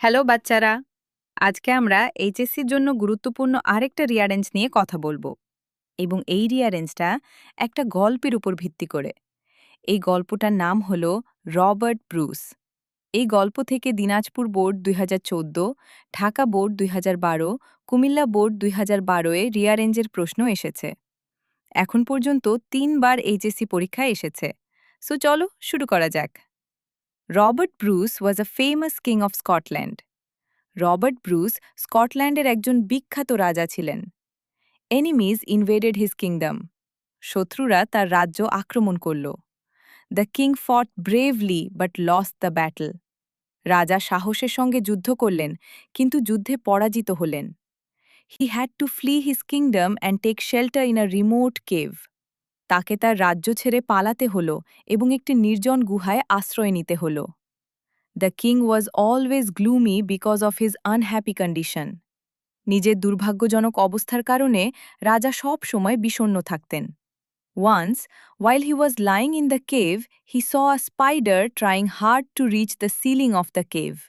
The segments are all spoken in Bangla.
হ্যালো বাচ্চারা, আজকে আমরা এইচএসসির জন্য গুরুত্বপূর্ণ আরেকটা রিয়ারেঞ্জ নিয়ে কথা বলবো এবং এই রিয়ারেঞ্জটা একটা গল্পের উপর ভিত্তি করে। এই গল্পটার নাম হলো রবার্ট ব্রুস। এই গল্প থেকে Dinajpur board 2014, Dhaka board 2012, Comilla board 2012-এ রিয়ারেঞ্জের প্রশ্ন এসেছে। এখন পর্যন্ত 3বার এইচএসসি পরীক্ষায় এসেছে। সো চলো শুরু করা যাক। Robert Bruce was a famous king of Scotland. Robert Bruce স্কটল্যান্ডের একজন বিখ্যাত রাজা ছিলেন। Enemies invaded his kingdom. শত্রুরা তার রাজ্য আক্রমণ করল। The king fought bravely but lost the battle. রাজা সাহসের সঙ্গে যুদ্ধ করলেন, কিন্তু যুদ্ধে পরাজিত হলেন। He had to flee his kingdom and take shelter in a remote cave. তাকে তার রাজ্য ছেড়ে পালাতে হল এবং একটি নির্জন গুহায় আশ্রয় নিতে হল। The king was always gloomy because of his unhappy condition. নিজের দুর্ভাগ্যজনক অবস্থার কারণে রাজা সব সময় বিষণ্ণ থাকতেন। Once, while he was lying in the cave, he saw a spider trying hard to reach the ceiling of the cave.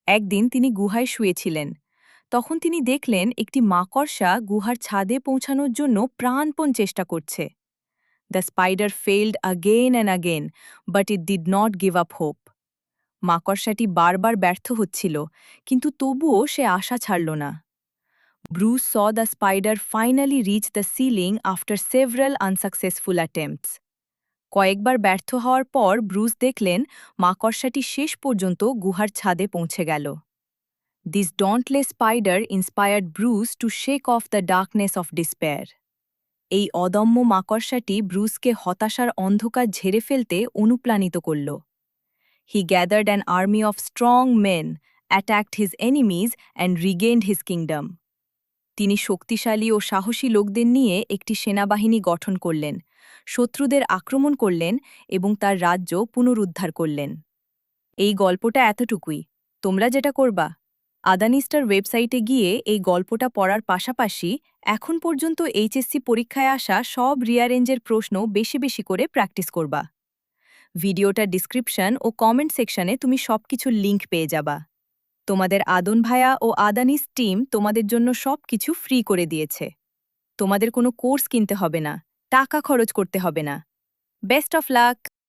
একদিন তিনি গুহায় শুয়েছিলেন। তখন তিনি দেখলেন একটি মাকড়সা গুহার ছাদে পৌঁছানোর জন্য প্রাণপণ চেষ্টা করছে। The spider failed again and again, but it did not give up hope. মাকড়সাটি বারবার ব্যর্থ হচ্ছিল, কিন্তু তবুও সে আশা ছাড়ল না। Bruce saw the spider finally reach the ceiling after several unsuccessful attempts. কয়েকবার ব্যর্থ হওয়ার পর ব্রুস দেখলেন মাকড়সাটি শেষ পর্যন্ত গুহার ছাদে পৌঁছে গেল। This dauntless spider inspired Bruce to shake off the darkness of despair. এই অদম্য মাকড়সাটি ব্রুসকে হতাশার অন্ধকার ঝেড়ে ফেলতে অনুপ্রাণিত করল। He gathered an army of strong men, attacked his enemies and regained his kingdom. তিনি শক্তিশালী ও সাহসী লোকদের নিয়ে একটি সেনাবাহিনী গঠন করলেন, শত্রুদের আক্রমণ করলেন এবং তার রাজ্য পুনরুদ্ধার করলেন। এই গল্পটা এতটুকুই। তোমরা যেটা করবা, আদানিস্টার ওয়েবসাইটে গিয়ে এই গল্পটা পড়ার পাশাপাশি এখন পর্যন্ত এইচএসসি পরীক্ষায় আসা সব রিয়ারেঞ্জের প্রশ্ন বেশি বেশি করে প্র্যাকটিস করবা। ভিডিওটা ডিসক্রিপশন ও কমেন্ট সেকশনে তুমি সবকিছুর লিংক পেয়ে যাবা। তোমাদের আদন ভাইয়া ও আদানিস টিম তোমাদের জন্য সবকিছু ফ্রি করে দিয়েছে। তোমাদের কোনো কোর্স কিনতে হবে না, টাকা খরচ করতে হবে না। Best of luck!